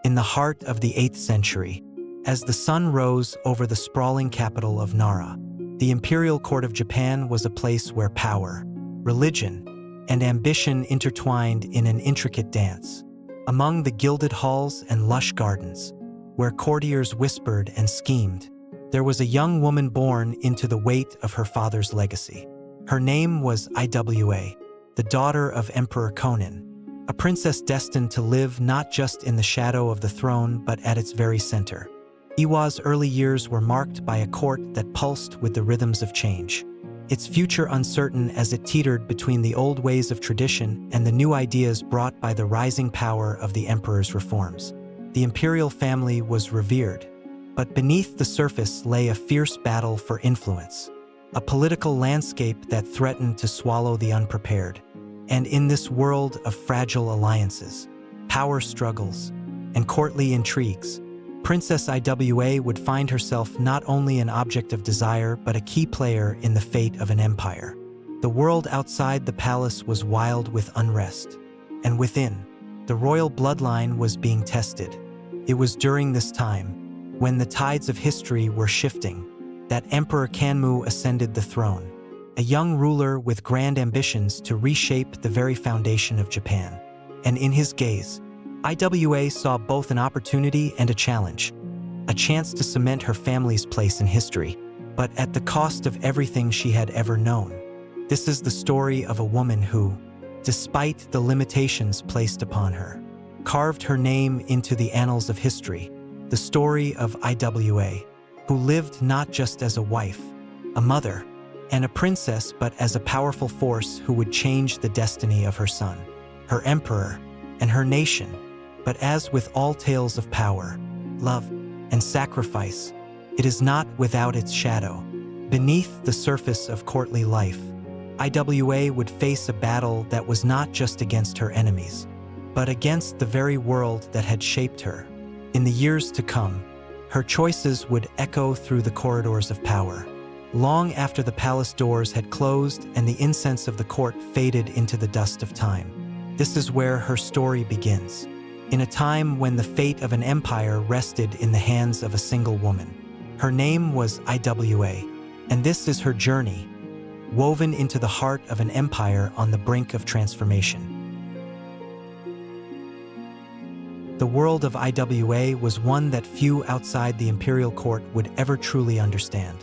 in the heart of the 8th century, as the sun rose over the sprawling capital of Nara. The imperial court of Japan was a place where power, religion, and ambition intertwined in an intricate dance. Among the gilded halls and lush gardens, where courtiers whispered and schemed, there was a young woman born into the weight of her father's legacy. Her name was Iwa, the daughter of Emperor Conan, a princess destined to live not just in the shadow of the throne but at its very center. Iwa's early years were marked by a court that pulsed with the rhythms of change, its future uncertain as it teetered between the old ways of tradition and the new ideas brought by the rising power of the emperor's reforms. The imperial family was revered, but beneath the surface lay a fierce battle for influence, a political landscape that threatened to swallow the unprepared. And in this world of fragile alliances, power struggles, and courtly intrigues, Princess Iwa would find herself not only an object of desire but a key player in the fate of an empire. The world outside the palace was wild with unrest, and within, the royal bloodline was being tested. It was during this time, when the tides of history were shifting, that Emperor Kanmu ascended the throne, a young ruler with grand ambitions to reshape the very foundation of Japan. And in his gaze, Iwa saw both an opportunity and a challenge, a chance to cement her family's place in history, but at the cost of everything she had ever known. This is the story of a woman who, despite the limitations placed upon her, carved her name into the annals of history, the story of Iwa, who lived not just as a wife, a mother, and a princess, but as a powerful force who would change the destiny of her son, her emperor, and her nation. But as with all tales of power, love, and sacrifice, it is not without its shadow. Beneath the surface of courtly life, Iwa would face a battle that was not just against her enemies, but against the very world that had shaped her. In the years to come, her choices would echo through the corridors of power, long after the palace doors had closed and the incense of the court faded into the dust of time. This is where her story begins, in a time when the fate of an empire rested in the hands of a single woman. Her name was Iwa, and this is her journey, woven into the heart of an empire on the brink of transformation. The world of Iwa was one that few outside the imperial court would ever truly understand.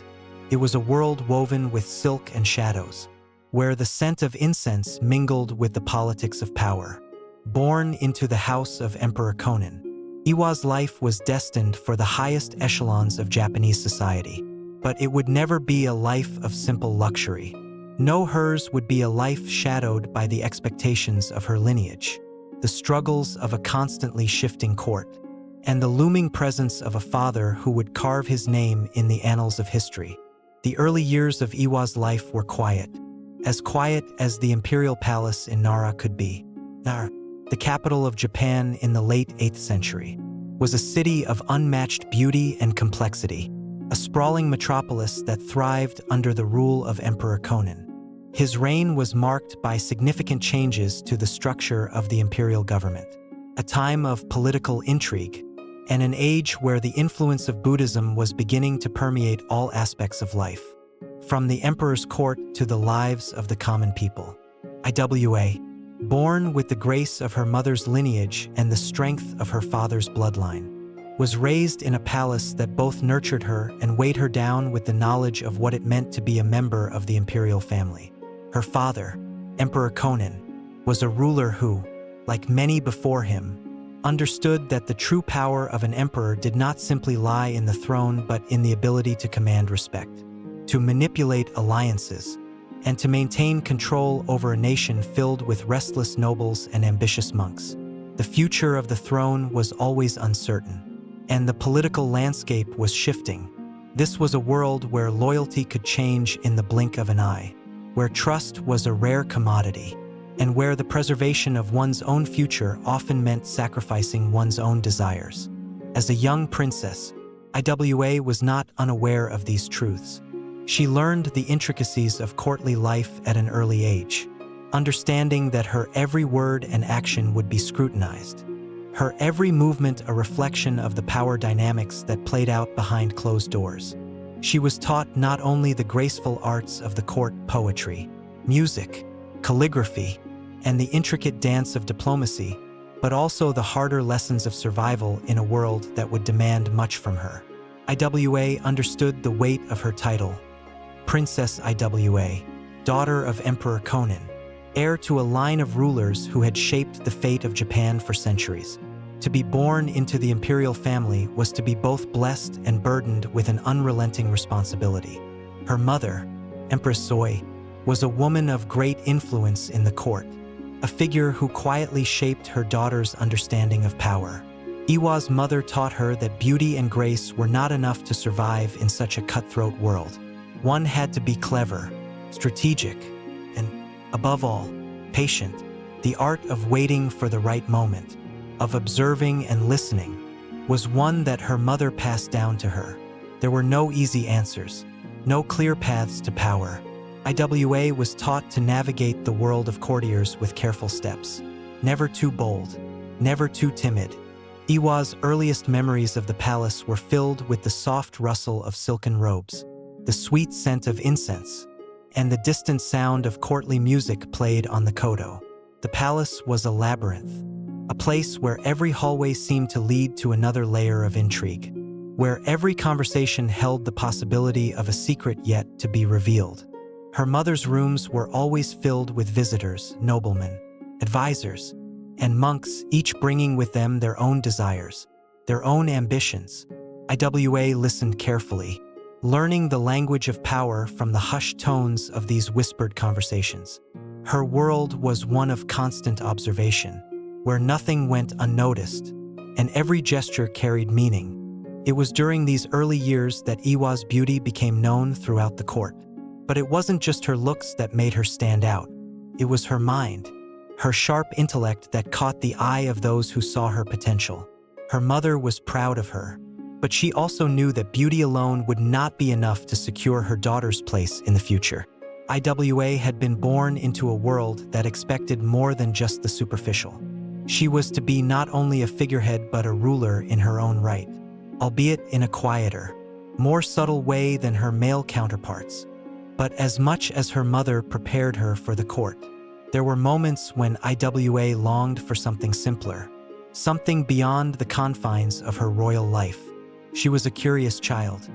It was a world woven with silk and shadows, where the scent of incense mingled with the politics of power. Born into the house of Emperor Conan, Iwa's life was destined for the highest echelons of Japanese society. But it would never be a life of simple luxury. No, hers would be a life shadowed by the expectations of her lineage, the struggles of a constantly shifting court, and the looming presence of a father who would carve his name in the annals of history. The early years of Iwa's life were quiet as the imperial palace in Nara could be. Nara, the capital of Japan in the late 8th century, was a city of unmatched beauty and complexity, a sprawling metropolis that thrived under the rule of Emperor Conan. His reign was marked by significant changes to the structure of the imperial government, a time of political intrigue, and an age where the influence of Buddhism was beginning to permeate all aspects of life, from the emperor's court to the lives of the common people. Iwa, born with the grace of her mother's lineage and the strength of her father's bloodline, was raised in a palace that both nurtured her and weighed her down with the knowledge of what it meant to be a member of the imperial family. Her father, Emperor Conan, was a ruler who, like many before him, understood that the true power of an emperor did not simply lie in the throne but in the ability to command respect, to manipulate alliances, and to maintain control over a nation filled with restless nobles and ambitious monks. The future of the throne was always uncertain, and the political landscape was shifting. This was a world where loyalty could change in the blink of an eye, where trust was a rare commodity, and where the preservation of one's own future often meant sacrificing one's own desires. As a young princess, Iwa was not unaware of these truths. She learned the intricacies of courtly life at an early age, understanding that her every word and action would be scrutinized. her every movement a reflection of the power dynamics that played out behind closed doors. She was taught not only the graceful arts of the court poetry, music, calligraphy, and the intricate dance of diplomacy, but also the harder lessons of survival in a world that would demand much from her. Iwa understood the weight of her title, Princess Iwa, daughter of Emperor Conan, heir to a line of rulers who had shaped the fate of Japan for centuries. To be born into the imperial family was to be both blessed and burdened with an unrelenting responsibility. Her mother, Empress Zoe, was a woman of great influence in the court, a figure who quietly shaped her daughter's understanding of power. Iwa's mother taught her that beauty and grace were not enough to survive in such a cutthroat world. One had to be clever, strategic, and, above all, patient. The art of waiting for the right moment, of observing and listening, was one that her mother passed down to her. There were no easy answers, no clear paths to power. Iwa was taught to navigate the world of courtiers with careful steps, never too bold, never too timid. Iwa's earliest memories of the palace were filled with the soft rustle of silken robes, the sweet scent of incense, and the distant sound of courtly music played on the koto. The palace was a labyrinth, a place where every hallway seemed to lead to another layer of intrigue, where every conversation held the possibility of a secret yet to be revealed. Her mother's rooms were always filled with visitors, noblemen, advisors, and monks, each bringing with them their own desires, their own ambitions. Iwa listened carefully, learning the language of power from the hushed tones of these whispered conversations. Her world was one of constant observation, where nothing went unnoticed, and every gesture carried meaning. It was during these early years that Iwa's beauty became known throughout the court. But it wasn't just her looks that made her stand out. It was her mind, her sharp intellect that caught the eye of those who saw her potential. Her mother was proud of her, but she also knew that beauty alone would not be enough to secure her daughter's place in the future. Iwa had been born into a world that expected more than just the superficial. She was to be not only a figurehead but a ruler in her own right, albeit in a quieter, more subtle way than her male counterparts. But as much as her mother prepared her for the court, there were moments when Iwa longed for something simpler, something beyond the confines of her royal life. She was a curious child,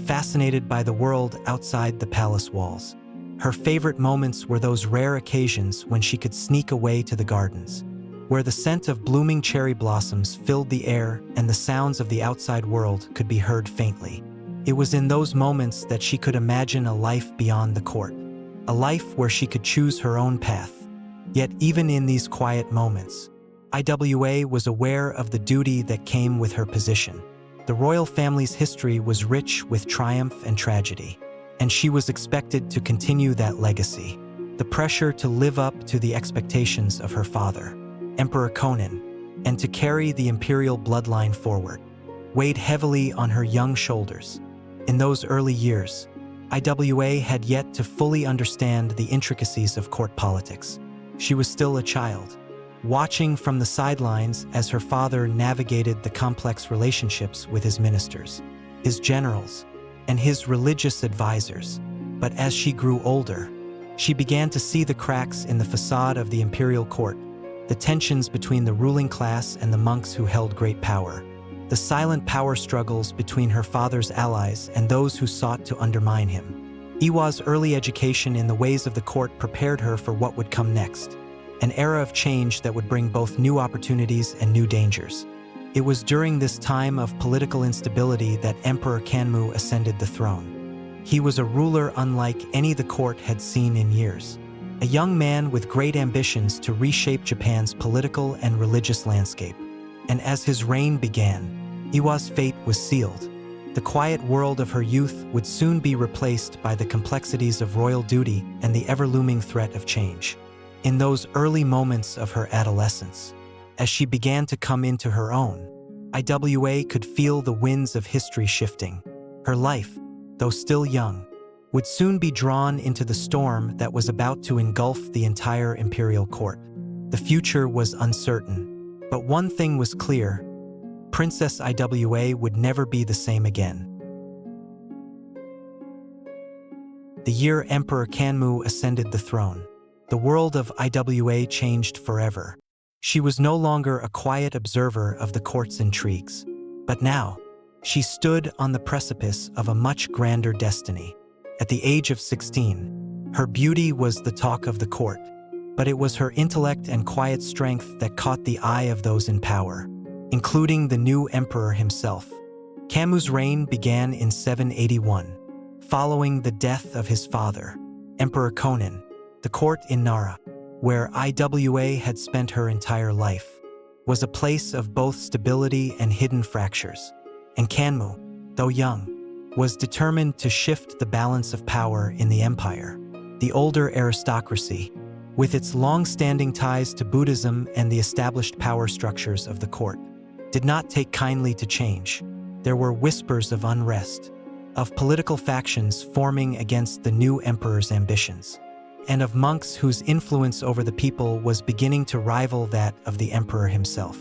fascinated by the world outside the palace walls. Her favorite moments were those rare occasions when she could sneak away to the gardens, where the scent of blooming cherry blossoms filled the air and the sounds of the outside world could be heard faintly. It was in those moments that she could imagine a life beyond the court, a life where she could choose her own path. Yet even in these quiet moments, Iwa was aware of the duty that came with her position. The royal family's history was rich with triumph and tragedy, and she was expected to continue that legacy. The pressure to live up to the expectations of her father, Emperor Conan, and to carry the imperial bloodline forward, weighed heavily on her young shoulders. In those early years, Iwa had yet to fully understand the intricacies of court politics. She was still a child, watching from the sidelines as her father navigated the complex relationships with his ministers, his generals, and his religious advisors. But as she grew older, she began to see the cracks in the facade of the imperial court, the tensions between the ruling class and the monks who held great power, the silent power struggles between her father's allies and those who sought to undermine him. Iwa's early education in the ways of the court prepared her for what would come next, an era of change that would bring both new opportunities and new dangers. It was during this time of political instability that Emperor Kanmu ascended the throne. He was a ruler unlike any the court had seen in years, a young man with great ambitions to reshape Japan's political and religious landscape. And as his reign began, Iwa's fate was sealed. The quiet world of her youth would soon be replaced by the complexities of royal duty and the ever-looming threat of change. In those early moments of her adolescence, as she began to come into her own, Iwa could feel the winds of history shifting. Her life, though still young, would soon be drawn into the storm that was about to engulf the entire imperial court. The future was uncertain, But one thing was clear: Princess Iwa would never be the same again. The year Emperor Kanmu ascended the throne, the world of Iwa changed forever. She was no longer a quiet observer of the court's intrigues, but now, she stood on the precipice of a much grander destiny. At the age of 16, her beauty was the talk of the court, but it was her intellect and quiet strength that caught the eye of those in power, including the new emperor himself. Kanmu's reign began in 781, following the death of his father, Emperor Conan. The court in Nara, where Iwa had spent her entire life, was a place of both stability and hidden fractures. And Kanmu, though young, was determined to shift the balance of power in the empire. The older aristocracy, with its long-standing ties to Buddhism and the established power structures of the court, did not take kindly to change. There were whispers of unrest, of political factions forming against the new emperor's ambitions, and of monks whose influence over the people was beginning to rival that of the emperor himself.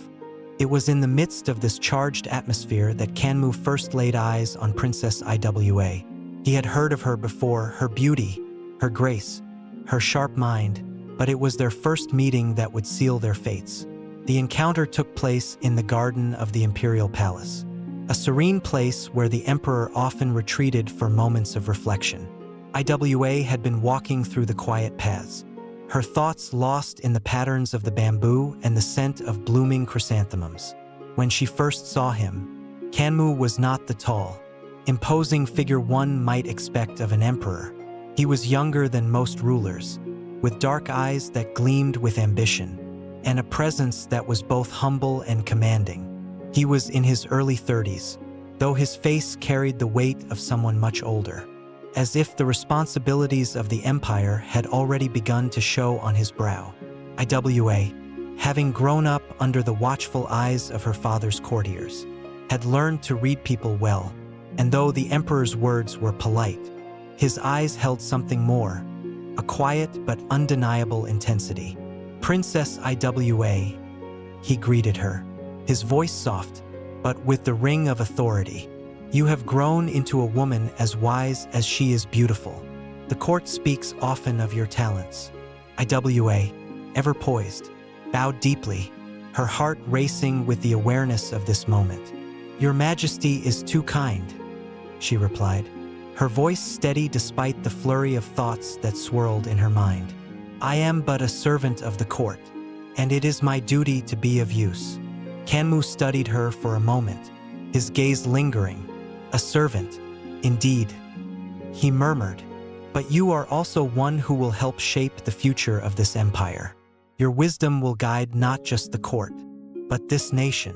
It was in the midst of this charged atmosphere that Kanmu first laid eyes on Princess Iwa. He had heard of her before, her beauty, her grace, her sharp mind, but it was their first meeting that would seal their fates. The encounter took place in the garden of the imperial palace, a serene place where the emperor often retreated for moments of reflection. Iwa had been walking through the quiet paths, her thoughts lost in the patterns of the bamboo and the scent of blooming chrysanthemums. When she first saw him, Kanmu was not the tall, imposing figure one might expect of an emperor. He was younger than most rulers, with dark eyes that gleamed with ambition, and a presence that was both humble and commanding. He was in his early 30s, though his face carried the weight of someone much older, as if the responsibilities of the empire had already begun to show on his brow. Iwa, having grown up under the watchful eyes of her father's courtiers, had learned to read people well, and though the emperor's words were polite, his eyes held something more, a quiet but undeniable intensity. "Princess Iwa," he greeted her, his voice soft, but with the ring of authority. "You have grown into a woman as wise as she is beautiful. The court speaks often of your talents." Iwa, ever poised, bowed deeply, her heart racing with the awareness of this moment. "Your Majesty is too kind," she replied, her voice steady despite the flurry of thoughts that swirled in her mind. "I am but a servant of the court, and it is my duty to be of use." Kanmu studied her for a moment, his gaze lingering. "A servant, indeed," he murmured, "but you are also one who will help shape the future of this empire. Your wisdom will guide not just the court, but this nation."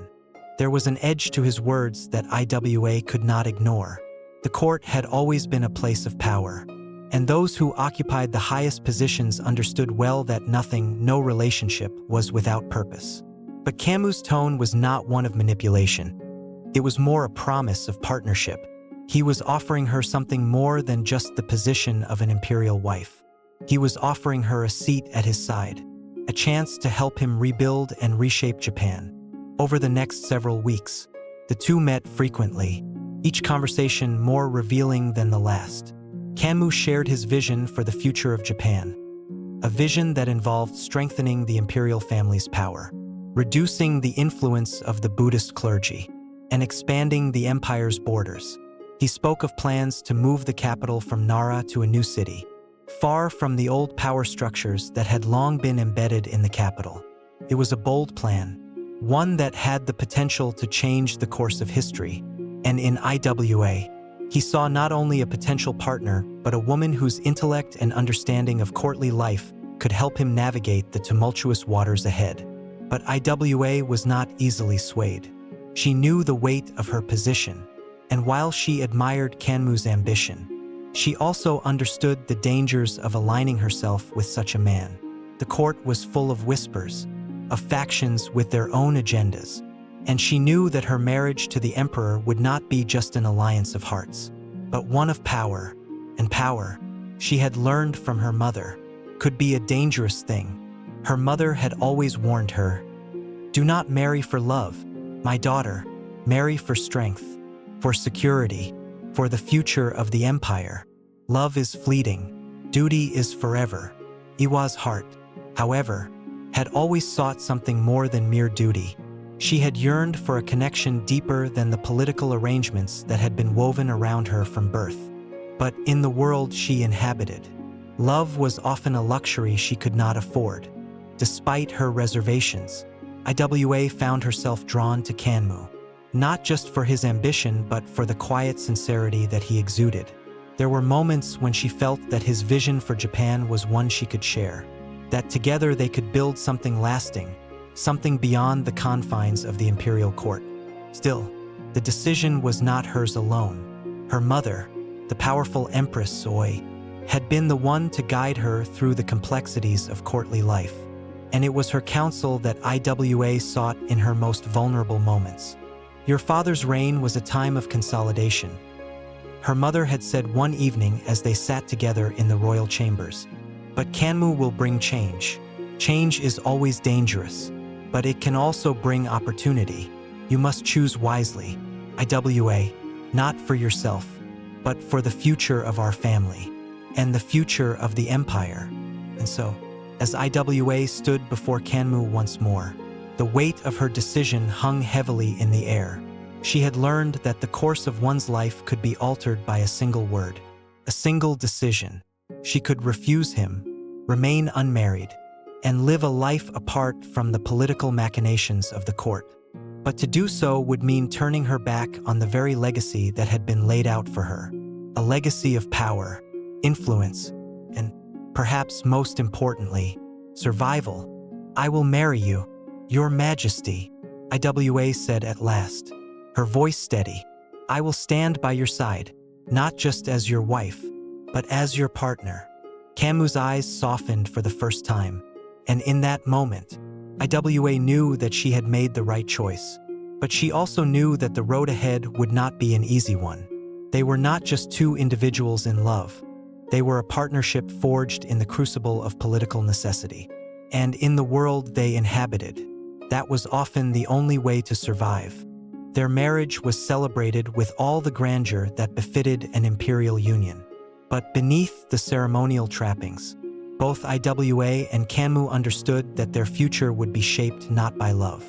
There was an edge to his words that Iwa could not ignore. The court had always been a place of power, and those who occupied the highest positions understood well that nothing, no relationship, was without purpose. But Kanmu's tone was not one of manipulation. It was more a promise of partnership. He was offering her something more than just the position of an imperial wife. He was offering her a seat at his side, a chance to help him rebuild and reshape Japan. Over the next several weeks, the two met frequently, each conversation more revealing than the last. Kanmu shared his vision for the future of Japan, a vision that involved strengthening the imperial family's power, reducing the influence of the Buddhist clergy, and expanding the empire's borders. He spoke of plans to move the capital from Nara to a new city, far from the old power structures that had long been embedded in the capital. It was a bold plan, one that had the potential to change the course of history. And in Iwa, he saw not only a potential partner, but a woman whose intellect and understanding of courtly life could help him navigate the tumultuous waters ahead. But Iwa was not easily swayed. She knew the weight of her position, and while she admired Kanmu's ambition, she also understood the dangers of aligning herself with such a man. The court was full of whispers, of factions with their own agendas, and she knew that her marriage to the emperor would not be just an alliance of hearts, but one of power, and power, she had learned from her mother, could be a dangerous thing. Her mother had always warned her, Do not marry for love, my daughter. Marry for strength, for security, for the future of the empire. Love is fleeting, duty is forever. Iwa's heart, however, had always sought something more than mere duty. She had yearned for a connection deeper than the political arrangements that had been woven around her from birth. But in the world she inhabited, love was often a luxury she could not afford. Despite her reservations, Iwa found herself drawn to Kanmu, not just for his ambition but for the quiet sincerity that he exuded. There were moments when she felt that his vision for Japan was one she could share, that together they could build something lasting, something beyond the confines of the imperial court. Still, the decision was not hers alone. Her mother, the powerful Empress Oi, had been the one to guide her through the complexities of courtly life, and it was her counsel that Iwa sought in her most vulnerable moments. Your father's reign was a time of consolidation, her mother had said one evening as they sat together in the royal chambers. But Kanmu will bring change. Change is always dangerous, but it can also bring opportunity. You must choose wisely, Iwa, not for yourself, but for the future of our family, and the future of the empire. And so, as Iwa stood before Kanmu once more, the weight of her decision hung heavily in the air. She had learned that the course of one's life could be altered by a single word, a single decision. She could refuse him, remain unmarried, and live a life apart from the political machinations of the court. But to do so would mean turning her back on the very legacy that had been laid out for her, a legacy of power, influence, and, perhaps most importantly, survival. I will marry you, Your Majesty, Iwa said at last, her voice steady. I will stand by your side, not just as your wife, but as your partner. Kanmu's eyes softened for the first time, and in that moment, Iwa knew that she had made the right choice. But she also knew that the road ahead would not be an easy one. They were not just two individuals in love. They were a partnership forged in the crucible of political necessity. And in the world they inhabited, that was often the only way to survive. Their marriage was celebrated with all the grandeur that befitted an imperial union. But beneath the ceremonial trappings, both Iwa and Kanmu understood that their future would be shaped not by love,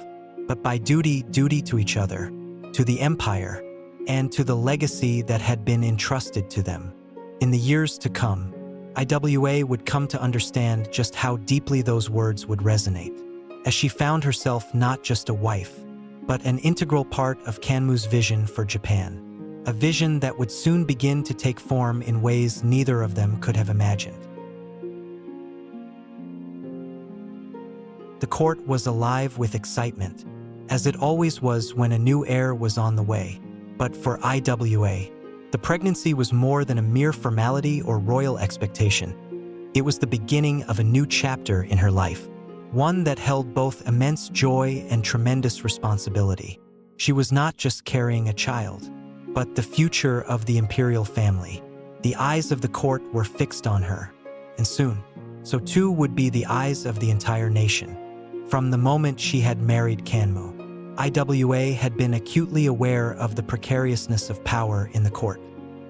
but by duty to each other, to the empire, and to the legacy that had been entrusted to them. In the years to come, Iwa would come to understand just how deeply those words would resonate, as she found herself not just a wife, but an integral part of Kanmu's vision for Japan, a vision that would soon begin to take form in ways neither of them could have imagined. The court was alive with excitement, as it always was when a new heir was on the way. But for Iwa, the pregnancy was more than a mere formality or royal expectation. It was the beginning of a new chapter in her life, one that held both immense joy and tremendous responsibility. She was not just carrying a child, but the future of the imperial family. The eyes of the court were fixed on her, and soon, so too would be the eyes of the entire nation. From the moment she had married Kanmu, Iwa had been acutely aware of the precariousness of power in the court.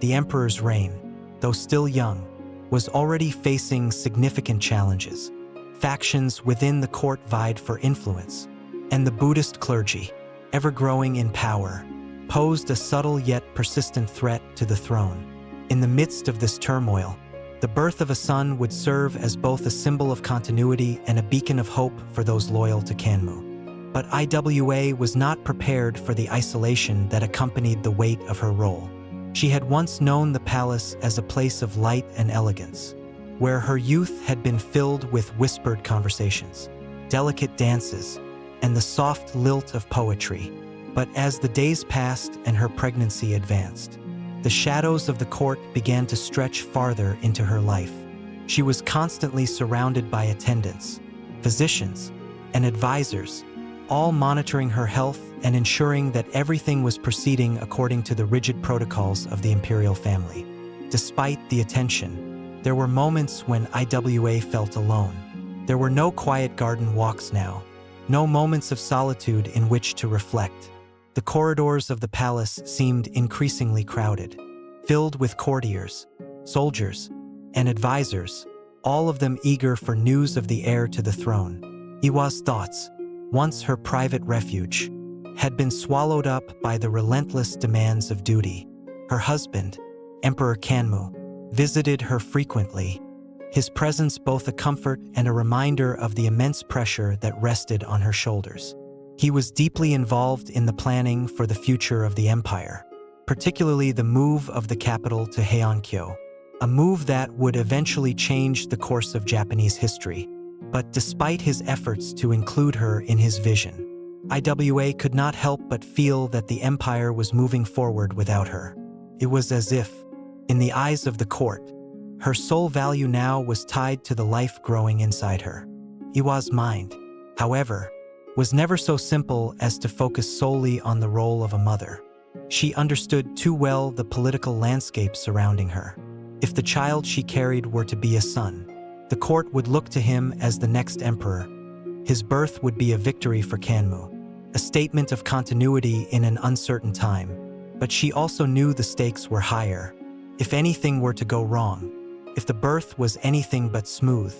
The emperor's reign, though still young, was already facing significant challenges. Factions within the court vied for influence, and the Buddhist clergy, ever growing in power, posed a subtle yet persistent threat to the throne. In the midst of this turmoil, the birth of a son would serve as both a symbol of continuity and a beacon of hope for those loyal to Kanmu. But Iwa was not prepared for the isolation that accompanied the weight of her role. She had once known the palace as a place of light and elegance, where her youth had been filled with whispered conversations, delicate dances, and the soft lilt of poetry. But as the days passed and her pregnancy advanced, the shadows of the court began to stretch farther into her life. She was constantly surrounded by attendants, physicians, and advisors, all monitoring her health and ensuring that everything was proceeding according to the rigid protocols of the imperial family. Despite the attention, there were moments when Iwa felt alone. There were no quiet garden walks now, No moments of solitude in which to reflect. The corridors of the palace seemed increasingly crowded, filled with courtiers, soldiers, and advisors, all of them eager for news of the heir to the throne. Iwa's thoughts, once her private refuge, had been swallowed up by the relentless demands of duty. Her husband, Emperor Kanmu, visited her frequently, his presence both a comfort and a reminder of the immense pressure that rested on her shoulders. He was deeply involved in the planning for the future of the empire, particularly the move of the capital to Heian-kyō, a move that would eventually change the course of Japanese history. But despite his efforts to include her in his vision, Iwa could not help but feel that the empire was moving forward without her. It was as if, in the eyes of the court, her sole value now was tied to the life growing inside her. Iwa's mind, however, was never so simple as to focus solely on the role of a mother. She understood too well the political landscape surrounding her. If the child she carried were to be a son, the court would look to him as the next emperor. His birth would be a victory for Kanmu, a statement of continuity in an uncertain time. But she also knew the stakes were higher. If anything were to go wrong, if the birth was anything but smooth,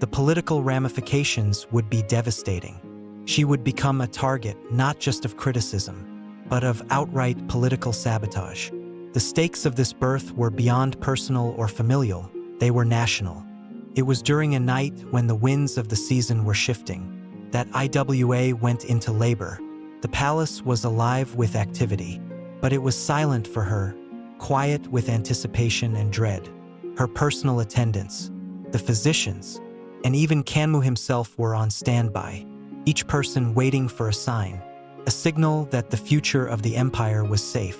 the political ramifications would be devastating. She would become a target not just of criticism, but of outright political sabotage. The stakes of this birth were beyond personal or familial, they were national. It was during a night when the winds of the season were shifting that Iwa went into labor. The palace was alive with activity, but it was silent for her, quiet with anticipation and dread. Her personal attendants, the physicians, and even Kanmu himself were on standby, each person waiting for a sign, a signal that the future of the empire was safe.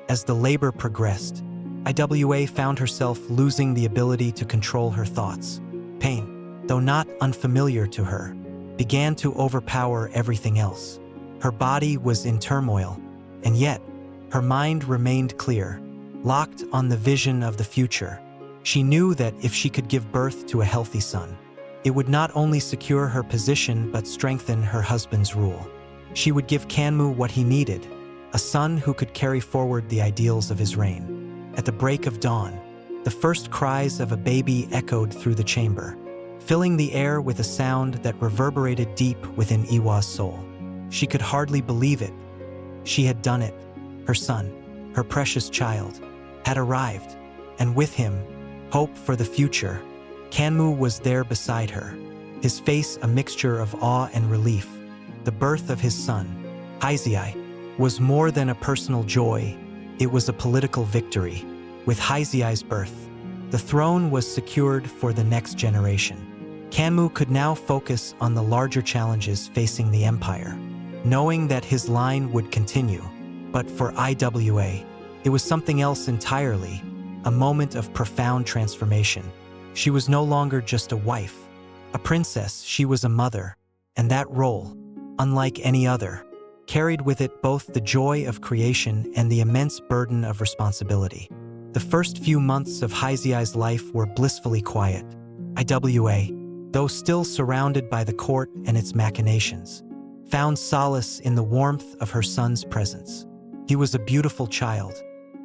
As the labor progressed, Iwa found herself losing the ability to control her thoughts. Pain, though not unfamiliar to her, began to overpower everything else. Her body was in turmoil, and yet, her mind remained clear, locked on the vision of the future. She knew that if she could give birth to a healthy son, it would not only secure her position but strengthen her husband's rule. She would give Kanmu what he needed, a son who could carry forward the ideals of his reign. At the break of dawn, the first cries of a baby echoed through the chamber, filling the air with a sound that reverberated deep within Iwa's soul. She could hardly believe it. She had done it. Her son, her precious child, had arrived, and with him, hope for the future. Kanmu was there beside her, his face a mixture of awe and relief. The birth of his son, Heizei, was more than a personal joy, it was a political victory. With Heizei's birth, the throne was secured for the next generation. Kanmu could now focus on the larger challenges facing the empire, knowing that his line would continue. But for Iwa, it was something else entirely, a moment of profound transformation. She was no longer just a wife, a princess, she was a mother, and that role, unlike any other, carried with it both the joy of creation and the immense burden of responsibility. The first few months of Heizei's life were blissfully quiet. Iwa, though still surrounded by the court and its machinations, found solace in the warmth of her son's presence. He was a beautiful child,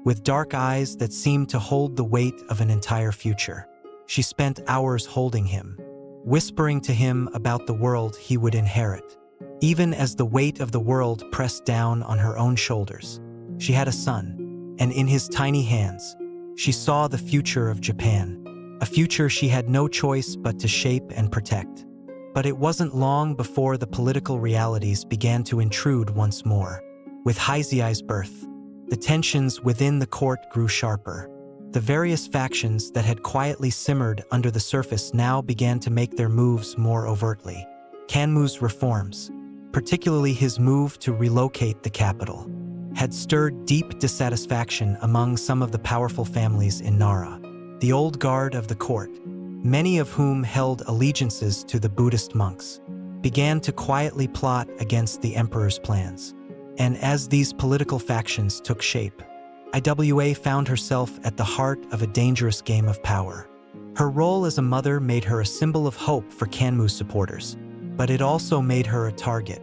with dark eyes that seemed to hold the weight of an entire future. She spent hours holding him, whispering to him about the world he would inherit. Even as the weight of the world pressed down on her own shoulders, she had a son, and in his tiny hands, she saw the future of Japan, a future she had no choice but to shape and protect. But it wasn't long before the political realities began to intrude once more. With Heizei's birth, the tensions within the court grew sharper. The various factions that had quietly simmered under the surface now began to make their moves more overtly. Kanmu's reforms, particularly his move to relocate the capital, had stirred deep dissatisfaction among some of the powerful families in Nara. The old guard of the court, many of whom held allegiances to the Buddhist monks, began to quietly plot against the emperor's plans. And as these political factions took shape, Iwa found herself at the heart of a dangerous game of power. Her role as a mother made her a symbol of hope for Kanmu's supporters, but it also made her a target.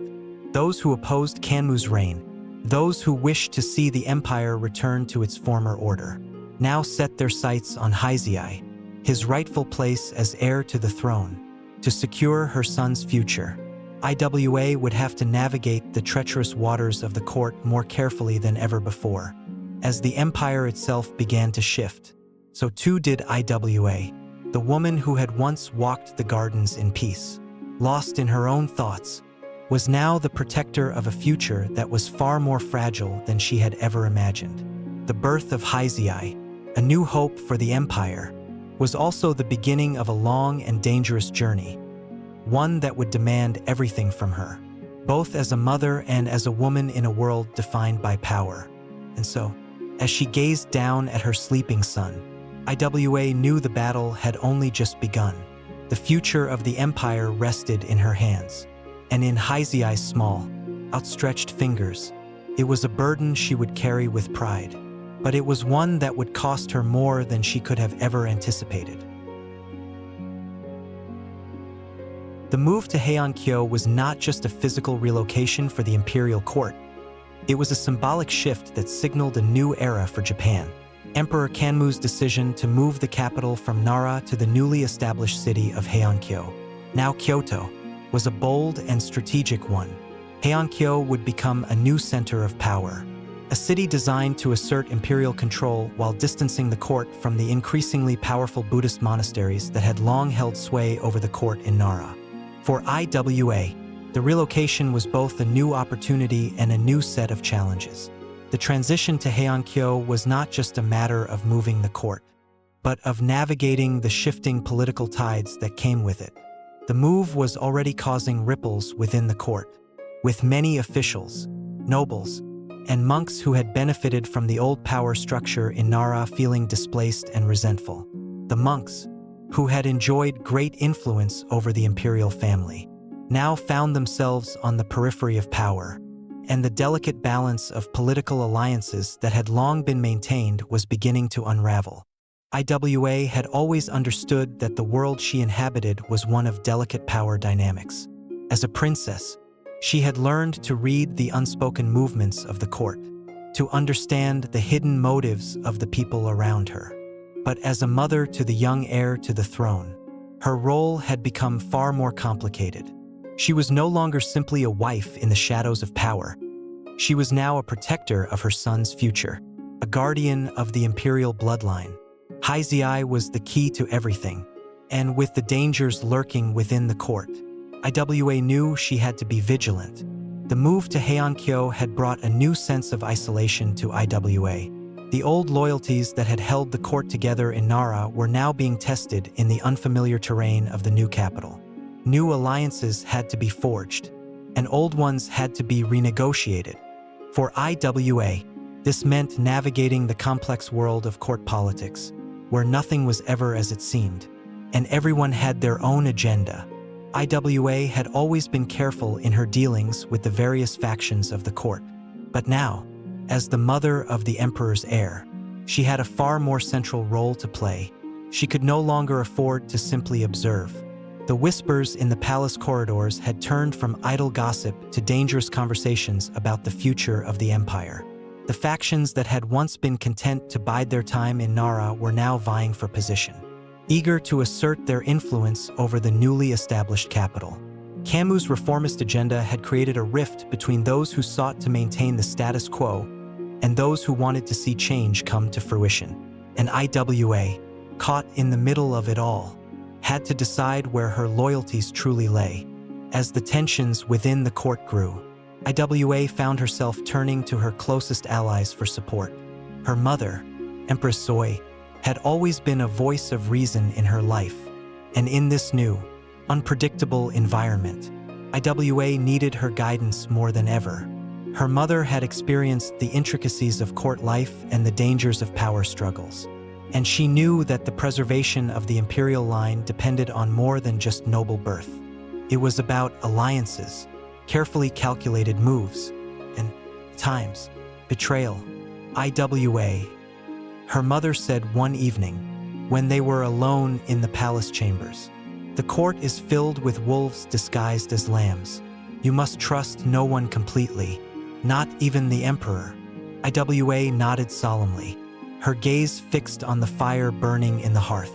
Those who opposed Kanmu's reign, those who wished to see the empire return to its former order, now set their sights on Heizei, his rightful place as heir to the throne. To secure her son's future, Iwa would have to navigate the treacherous waters of the court more carefully than ever before. As the empire itself began to shift, so too did Iwa, the woman who had once walked the gardens in peace, lost in her own thoughts, was now the protector of a future that was far more fragile than she had ever imagined. The birth of Heizei, a new hope for the empire, was also the beginning of a long and dangerous journey, one that would demand everything from her, both as a mother and as a woman in a world defined by power. And so, as she gazed down at her sleeping son, Iwa knew the battle had only just begun. The future of the empire rested in her hands, and in Heizei's small, outstretched fingers. It was a burden she would carry with pride, but it was one that would cost her more than she could have ever anticipated. The move to Heian-kyō was not just a physical relocation for the imperial court. It was a symbolic shift that signaled a new era for Japan. Emperor Kanmu's decision to move the capital from Nara to the newly established city of Heian-kyō, now Kyoto, was a bold and strategic one. Heian-kyō would become a new center of power, a city designed to assert imperial control while distancing the court from the increasingly powerful Buddhist monasteries that had long held sway over the court in Nara. For Iwa, the relocation was both a new opportunity and a new set of challenges. The transition to Heian-kyō was not just a matter of moving the court, but of navigating the shifting political tides that came with it. The move was already causing ripples within the court, with many officials, nobles, and monks who had benefited from the old power structure in Nara feeling displaced and resentful. The monks, who had enjoyed great influence over the imperial family, now found themselves on the periphery of power, and the delicate balance of political alliances that had long been maintained was beginning to unravel. Iwa had always understood that the world she inhabited was one of delicate power dynamics. As a princess, she had learned to read the unspoken movements of the court, to understand the hidden motives of the people around her. But as a mother to the young heir to the throne, her role had become far more complicated. She was no longer simply a wife in the shadows of power. She was now a protector of her son's future, a guardian of the imperial bloodline. Heizei was the key to everything, and with the dangers lurking within the court, Iwa knew she had to be vigilant. The move to Heian-kyō had brought a new sense of isolation to Iwa. The old loyalties that had held the court together in Nara were now being tested in the unfamiliar terrain of the new capital. New alliances had to be forged, and old ones had to be renegotiated. For Iwa, this meant navigating the complex world of court politics, where nothing was ever as it seemed, and everyone had their own agenda. Iwa had always been careful in her dealings with the various factions of the court, but now, as the mother of the emperor's heir, she had a far more central role to play. She could no longer afford to simply observe. The whispers in the palace corridors had turned from idle gossip to dangerous conversations about the future of the empire. The factions that had once been content to bide their time in Nara were now vying for position, eager to assert their influence over the newly established capital. Kanmu's reformist agenda had created a rift between those who sought to maintain the status quo and those who wanted to see change come to fruition. And Iwa, caught in the middle of it all, had to decide where her loyalties truly lay. As the tensions within the court grew, Iwa found herself turning to her closest allies for support. Her mother, Empress Zoe, had always been a voice of reason in her life, and in this new, unpredictable environment, Iwa needed her guidance more than ever. Her mother had experienced the intricacies of court life and the dangers of power struggles, and she knew that the preservation of the imperial line depended on more than just noble birth. It was about alliances, carefully calculated moves, and, at times, betrayal. Iwa, her mother said one evening, when they were alone in the palace chambers, The court is filled with wolves disguised as lambs. You must trust no one completely, not even the emperor. Iwa nodded solemnly, her gaze fixed on the fire burning in the hearth.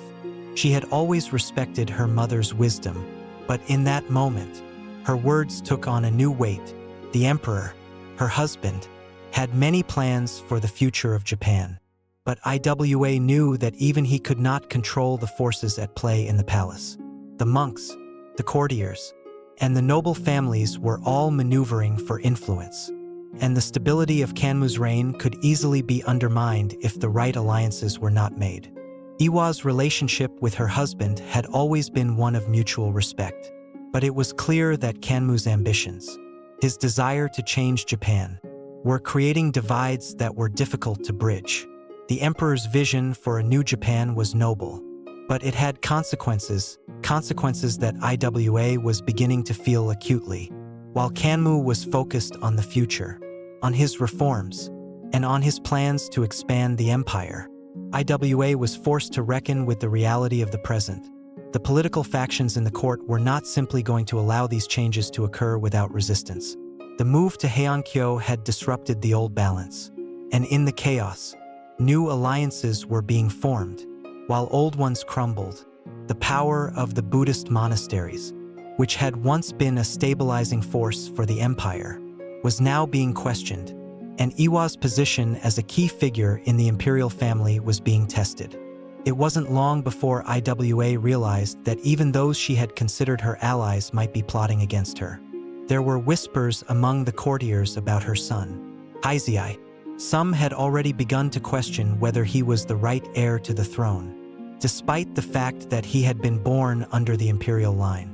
She had always respected her mother's wisdom, but in that moment, her words took on a new weight. The emperor, her husband, had many plans for the future of Japan. But Iwa knew that even he could not control the forces at play in the palace. The monks, the courtiers, and the noble families were all maneuvering for influence. And the stability of Kanmu's reign could easily be undermined if the right alliances were not made. Iwa's relationship with her husband had always been one of mutual respect. But it was clear that Kanmu's ambitions, his desire to change Japan, were creating divides that were difficult to bridge. The emperor's vision for a new Japan was noble, but it had consequences that Iwa was beginning to feel acutely. While Kanmu was focused on the future, on his reforms, and on his plans to expand the empire, Iwa was forced to reckon with the reality of the present. The political factions in the court were not simply going to allow these changes to occur without resistance. The move to Heian-kyō had disrupted the old balance, and in the chaos, new alliances were being formed, while old ones crumbled. The power of the Buddhist monasteries, which had once been a stabilizing force for the empire, was now being questioned, and Iwa's position as a key figure in the imperial family was being tested. It wasn't long before Iwa realized that even those she had considered her allies might be plotting against her. There were whispers among the courtiers about her son, Heizei. Some had already begun to question whether he was the right heir to the throne, despite the fact that he had been born under the imperial line.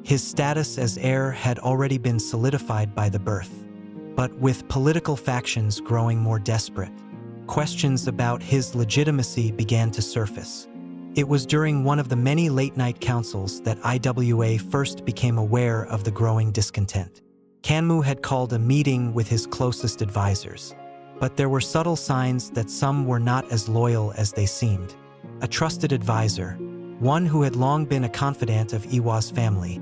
His status as heir had already been solidified by the birth. But with political factions growing more desperate, questions about his legitimacy began to surface. It was during one of the many late-night councils that Iwa first became aware of the growing discontent. Kanmu had called a meeting with his closest advisors, but there were subtle signs that some were not as loyal as they seemed. A trusted advisor, one who had long been a confidant of Iwa's family,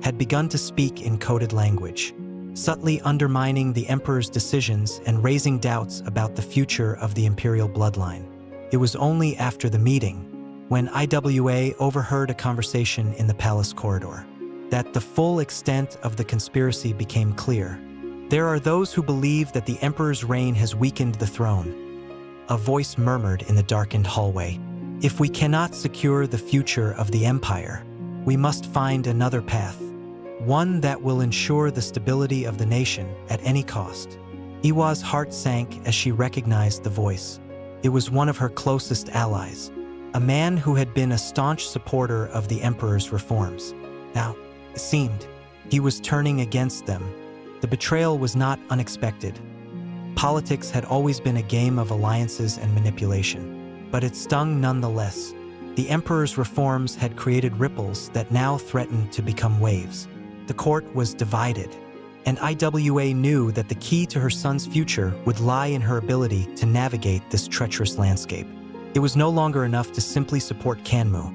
had begun to speak in coded language, subtly undermining the emperor's decisions and raising doubts about the future of the imperial bloodline. It was only after the meeting, when Iwa overheard a conversation in the palace corridor, that the full extent of the conspiracy became clear. There are those who believe that the emperor's reign has weakened the throne. A voice murmured in the darkened hallway. If we cannot secure the future of the empire, we must find another path. One that will ensure the stability of the nation at any cost. Iwa's heart sank as she recognized the voice. It was one of her closest allies, a man who had been a staunch supporter of the emperor's reforms. Now, it seemed, he was turning against them. The betrayal was not unexpected. Politics had always been a game of alliances and manipulation, but it stung nonetheless. The emperor's reforms had created ripples that now threatened to become waves. The court was divided, and Iwa knew that the key to her son's future would lie in her ability to navigate this treacherous landscape. It was no longer enough to simply support Kanmu.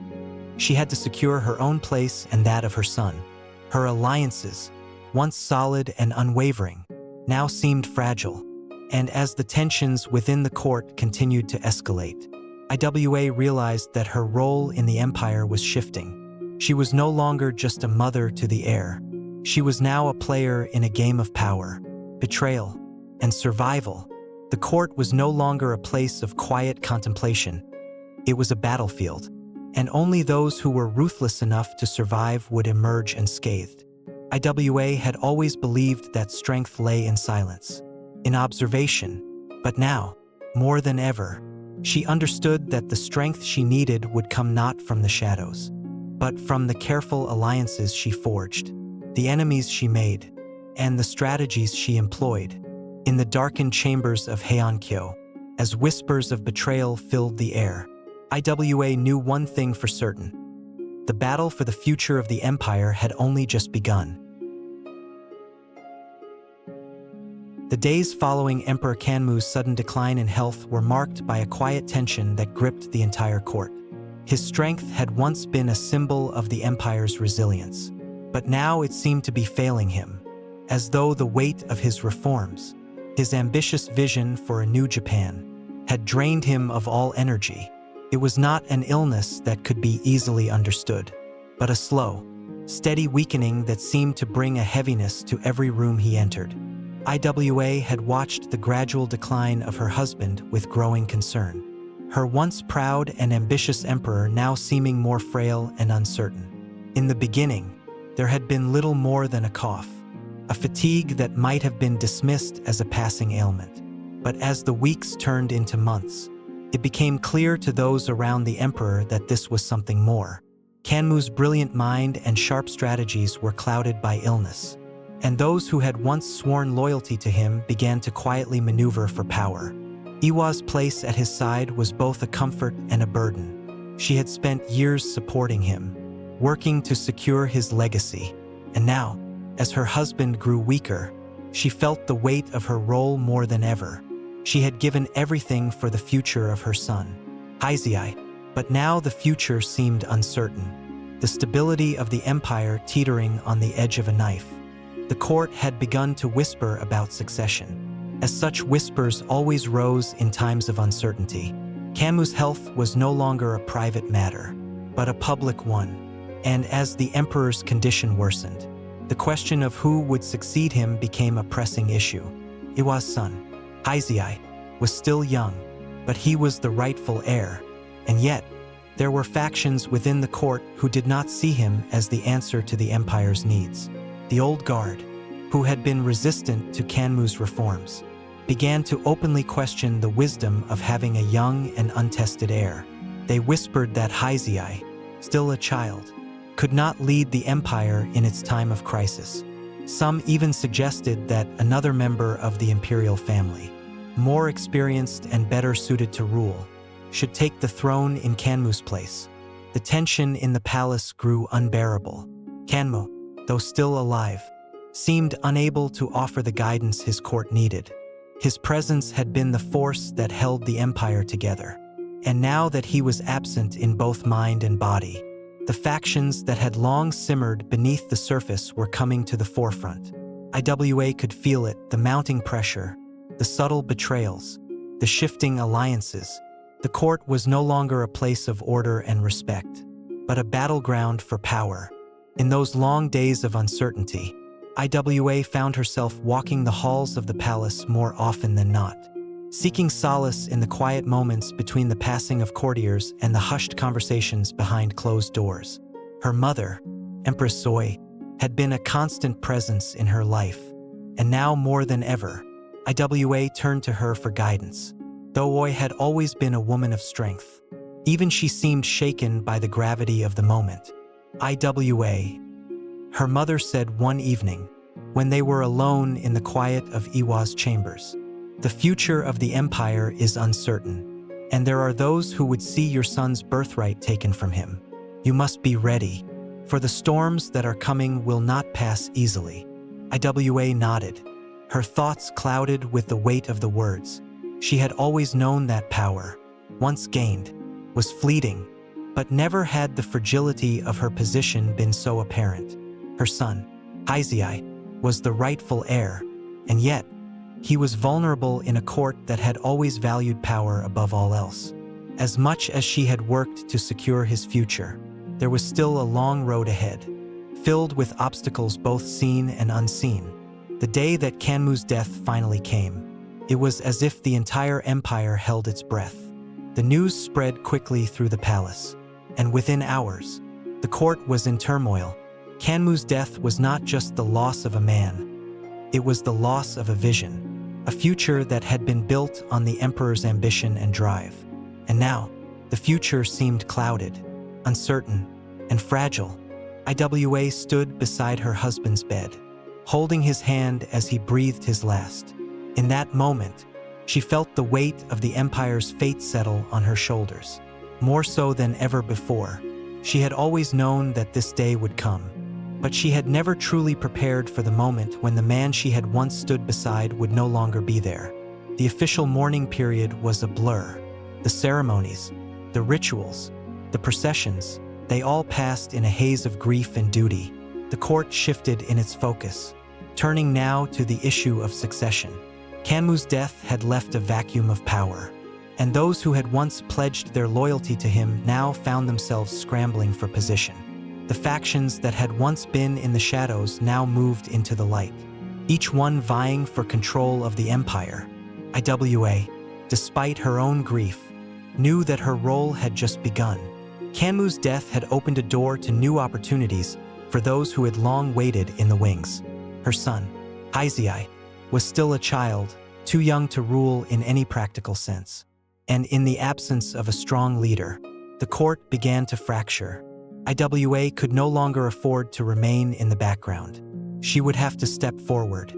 She had to secure her own place and that of her son. Her alliances, once solid and unwavering, now seemed fragile, and as the tensions within the court continued to escalate, Iwa realized that her role in the empire was shifting. She was no longer just a mother to the heir. She was now a player in a game of power, betrayal, and survival. The court was no longer a place of quiet contemplation. It was a battlefield, and only those who were ruthless enough to survive would emerge unscathed. Iwa had always believed that strength lay in silence, in observation, but now, more than ever, she understood that the strength she needed would come not from the shadows, but from the careful alliances she forged, the enemies she made, and the strategies she employed. In the darkened chambers of Heian-kyō, as whispers of betrayal filled the air, Iwa knew one thing for certain. The battle for the future of the empire had only just begun. The days following Emperor Kanmu's sudden decline in health were marked by a quiet tension that gripped the entire court. His strength had once been a symbol of the empire's resilience, but now it seemed to be failing him, as though the weight of his reforms, his ambitious vision for a new Japan, had drained him of all energy. It was not an illness that could be easily understood, but a slow, steady weakening that seemed to bring a heaviness to every room he entered. Iwa had watched the gradual decline of her husband with growing concern, her once proud and ambitious emperor now seeming more frail and uncertain. In the beginning, there had been little more than a cough, a fatigue that might have been dismissed as a passing ailment. But as the weeks turned into months, it became clear to those around the emperor that this was something more. Kanmu's brilliant mind and sharp strategies were clouded by illness, and those who had once sworn loyalty to him began to quietly maneuver for power. Iwa's place at his side was both a comfort and a burden. She had spent years supporting him, working to secure his legacy, and now, as her husband grew weaker, she felt the weight of her role more than ever. She had given everything for the future of her son, Heizei, but now the future seemed uncertain, the stability of the empire teetering on the edge of a knife. The court had begun to whisper about succession, as such whispers always rose in times of uncertainty. Kanmu's health was no longer a private matter, but a public one, and as the emperor's condition worsened, the question of who would succeed him became a pressing issue. Iwa's son, Heizei, was still young, but he was the rightful heir, and yet, there were factions within the court who did not see him as the answer to the empire's needs. The old guard, who had been resistant to Kanmu's reforms, began to openly question the wisdom of having a young and untested heir. They whispered that Heizei, still a child, could not lead the empire in its time of crisis. Some even suggested that another member of the imperial family, more experienced and better suited to rule, should take the throne in Kanmu's place. The tension in the palace grew unbearable. Kanmu, though still alive, seemed unable to offer the guidance his court needed. His presence had been the force that held the empire together, and now that he was absent in both mind and body, the factions that had long simmered beneath the surface were coming to the forefront. Iwa could feel it, the mounting pressure, the subtle betrayals, the shifting alliances. The court was no longer a place of order and respect, but a battleground for power. In those long days of uncertainty, Iwa found herself walking the halls of the palace more often than not, seeking solace in the quiet moments between the passing of courtiers and the hushed conversations behind closed doors. Her mother, Empress Soy, had been a constant presence in her life, and now more than ever, Iwa turned to her for guidance. Though Oy had always been a woman of strength, even she seemed shaken by the gravity of the moment. Iwa, her mother said one evening, when they were alone in the quiet of Iwa's chambers, "The future of the empire is uncertain, and there are those who would see your son's birthright taken from him. You must be ready, for the storms that are coming will not pass easily." Iwa nodded, her thoughts clouded with the weight of the words. She had always known that power, once gained, was fleeting, but never had the fragility of her position been so apparent. Her son, Heizei, was the rightful heir, and yet, he was vulnerable in a court that had always valued power above all else. As much as she had worked to secure his future, there was still a long road ahead, filled with obstacles both seen and unseen. The day that Kanmu's death finally came, it was as if the entire empire held its breath. The news spread quickly through the palace, and within hours, the court was in turmoil. Kanmu's death was not just the loss of a man, it was the loss of a vision, a future that had been built on the emperor's ambition and drive. And now, the future seemed clouded, uncertain, and fragile. Iwa stood beside her husband's bed, holding his hand as he breathed his last. In that moment, she felt the weight of the empire's fate settle on her shoulders. More so than ever before, she had always known that this day would come, but she had never truly prepared for the moment when the man she had once stood beside would no longer be there. The official mourning period was a blur. The ceremonies, the rituals, The processions, they all passed in a haze of grief and duty. The court shifted in its focus, turning now to the issue of succession. Kanmu's death had left a vacuum of power, and those who had once pledged their loyalty to him now found themselves scrambling for position. The factions that had once been in the shadows now moved into the light, each one vying for control of the empire. Iwa, despite her own grief, knew that her role had just begun. Kanmu's death had opened a door to new opportunities for those who had long waited in the wings. Her son, Heizei, was still a child, too young to rule in any practical sense. And in the absence of a strong leader, the court began to fracture. Iwa could no longer afford to remain in the background. She would have to step forward,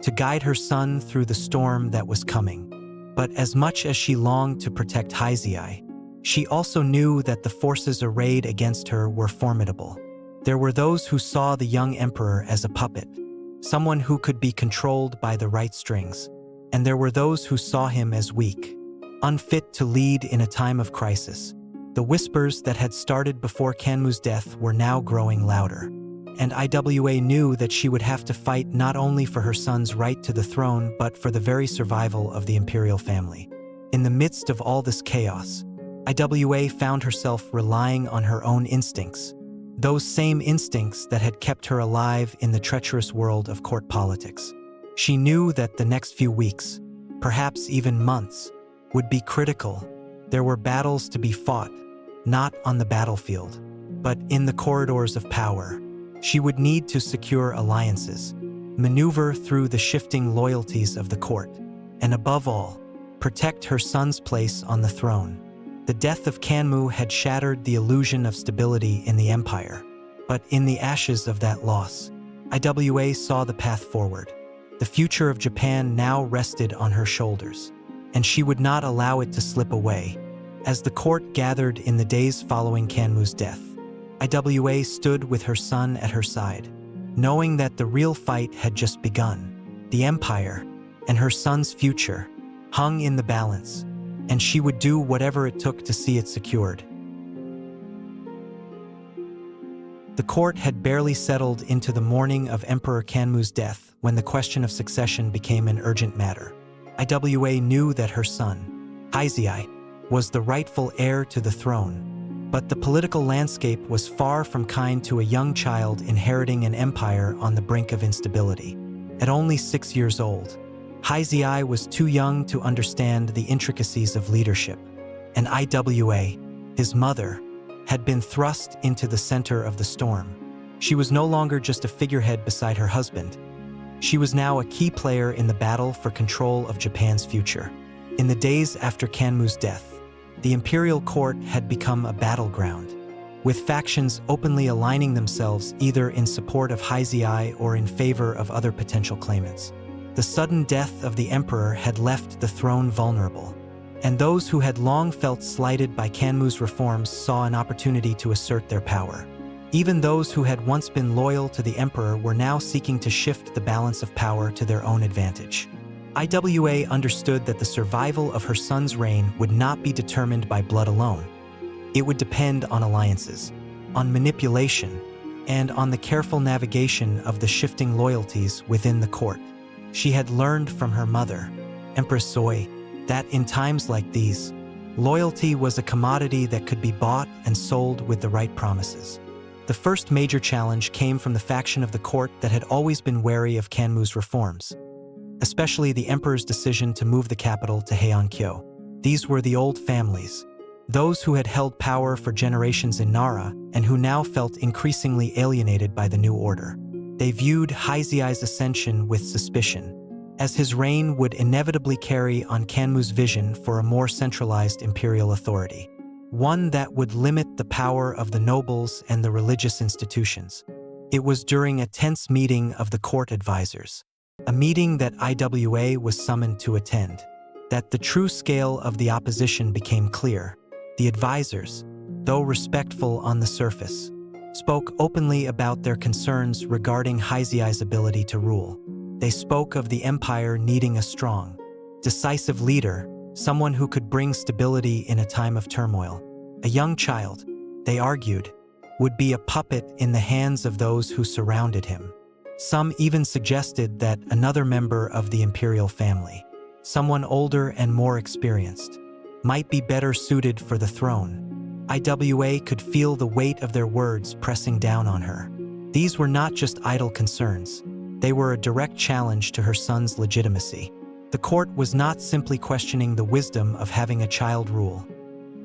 to guide her son through the storm that was coming. But as much as she longed to protect Heizei, she also knew that the forces arrayed against her were formidable. There were those who saw the young emperor as a puppet, someone who could be controlled by the right strings, and there were those who saw him as weak, unfit to lead in a time of crisis. The whispers that had started before Kanmu's death were now growing louder, and Iwa knew that she would have to fight not only for her son's right to the throne but for the very survival of the imperial family. In the midst of all this chaos, Iwa found herself relying on her own instincts, those same instincts that had kept her alive in the treacherous world of court politics. She knew that the next few weeks, perhaps even months, would be critical. There were battles to be fought, not on the battlefield, but in the corridors of power. She would need to secure alliances, maneuver through the shifting loyalties of the court, and above all, protect her son's place on the throne. The death of Kanmu had shattered the illusion of stability in the empire, but in the ashes of that loss, Iwa saw the path forward. The future of Japan now rested on her shoulders, and she would not allow it to slip away. As the court gathered in the days following Kanmu's death, Iwa stood with her son at her side, knowing that the real fight had just begun. The empire and her son's future hung in the balance, and she would do whatever it took to see it secured. The court had barely settled into the morning of Emperor Kanmu's death when the question of succession became an urgent matter. Iwa knew that her son, Heizei, was the rightful heir to the throne, but the political landscape was far from kind to a young child inheriting an empire on the brink of instability. At only 6 years old, Heizei was too young to understand the intricacies of leadership, and Iwa, his mother, had been thrust into the center of the storm. She was no longer just a figurehead beside her husband. She was now a key player in the battle for control of Japan's future. In the days after Kanmu's death, the imperial court had become a battleground, with factions openly aligning themselves either in support of Heizei or in favor of other potential claimants. The sudden death of the emperor had left the throne vulnerable, and those who had long felt slighted by Kanmu's reforms saw an opportunity to assert their power. Even those who had once been loyal to the emperor were now seeking to shift the balance of power to their own advantage. Iwa understood that the survival of her son's reign would not be determined by blood alone. It would depend on alliances, on manipulation, and on the careful navigation of the shifting loyalties within the court. She had learned from her mother, Empress Soy, that in times like these, loyalty was a commodity that could be bought and sold with the right promises. The first major challenge came from the faction of the court that had always been wary of Kanmu's reforms, especially the emperor's decision to move the capital to Heian-kyō. These were the old families, those who had held power for generations in Nara and who now felt increasingly alienated by the new order. They viewed Heizei's ascension with suspicion, as his reign would inevitably carry on Kanmu's vision for a more centralized imperial authority, one that would limit the power of the nobles and the religious institutions. It was during a tense meeting of the court advisors, a meeting that Iwa was summoned to attend, that the true scale of the opposition became clear. The advisors, though respectful on the surface, spoke openly about their concerns regarding Heizei's ability to rule. They spoke of the empire needing a strong, decisive leader, someone who could bring stability in a time of turmoil. A young child, they argued, would be a puppet in the hands of those who surrounded him. Some even suggested that another member of the imperial family, someone older and more experienced, might be better suited for the throne. Iwa could feel the weight of their words pressing down on her. These were not just idle concerns. They were a direct challenge to her son's legitimacy. The court was not simply questioning the wisdom of having a child rule.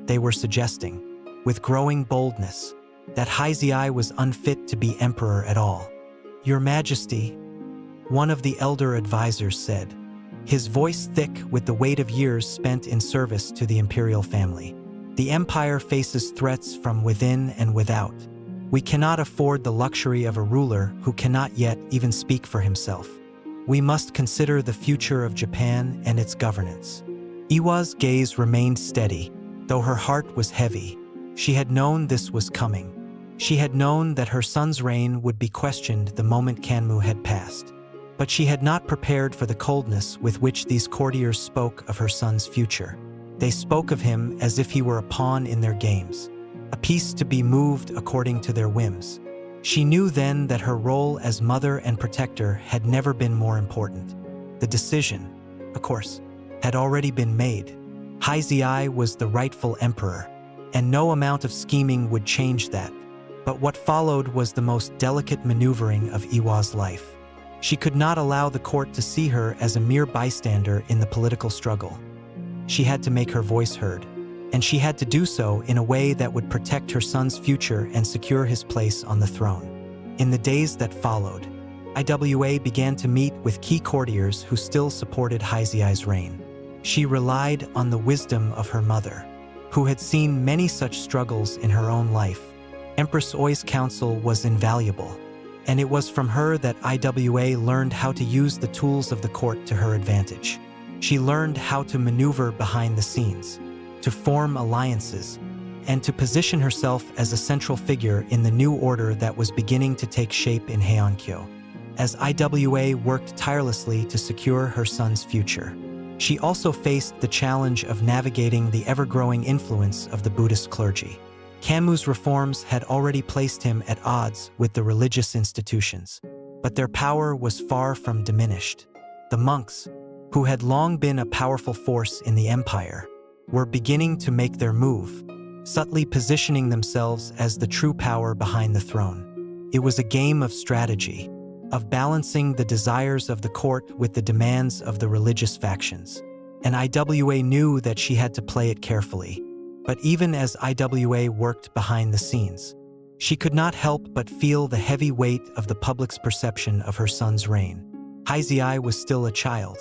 They were suggesting, with growing boldness, that Heizei was unfit to be emperor at all. "Your Majesty," one of the elder advisors said, his voice thick with the weight of years spent in service to the imperial family. "The empire faces threats from within and without. We cannot afford the luxury of a ruler who cannot yet even speak for himself. We must consider the future of Japan and its governance." Iwa's gaze remained steady, though her heart was heavy. She had known this was coming. She had known that her son's reign would be questioned the moment Kanmu had passed. But she had not prepared for the coldness with which these courtiers spoke of her son's future. They spoke of him as if he were a pawn in their games, a piece to be moved according to their whims. She knew then that her role as mother and protector had never been more important. The decision, of course, had already been made. Heizei was the rightful emperor, and no amount of scheming would change that. But what followed was the most delicate maneuvering of Iwa's life. She could not allow the court to see her as a mere bystander in the political struggle. She had to make her voice heard, and she had to do so in a way that would protect her son's future and secure his place on the throne. In the days that followed, Iwa began to meet with key courtiers who still supported Heizei's reign. She relied on the wisdom of her mother, who had seen many such struggles in her own life. Empress Oi's counsel was invaluable, and it was from her that Iwa learned how to use the tools of the court to her advantage. She learned how to maneuver behind the scenes, to form alliances, and to position herself as a central figure in the new order that was beginning to take shape in Heian-kyō. As Iwa worked tirelessly to secure her son's future, she also faced the challenge of navigating the ever-growing influence of the Buddhist clergy. Kanmu's reforms had already placed him at odds with the religious institutions, but their power was far from diminished. The monks, who had long been a powerful force in the empire, were beginning to make their move, subtly positioning themselves as the true power behind the throne. It was a game of strategy, of balancing the desires of the court with the demands of the religious factions. And Iwa knew that she had to play it carefully. But even as Iwa worked behind the scenes, she could not help but feel the heavy weight of the public's perception of her son's reign. Heizei was still a child,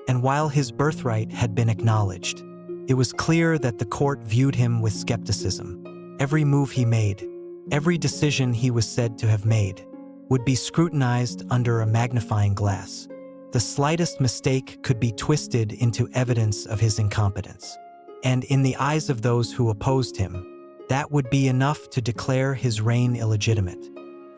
and while his birthright had been acknowledged, it was clear that the court viewed him with skepticism. Every move he made, every decision he was said to have made, would be scrutinized under a magnifying glass. The slightest mistake could be twisted into evidence of his incompetence. And in the eyes of those who opposed him, that would be enough to declare his reign illegitimate.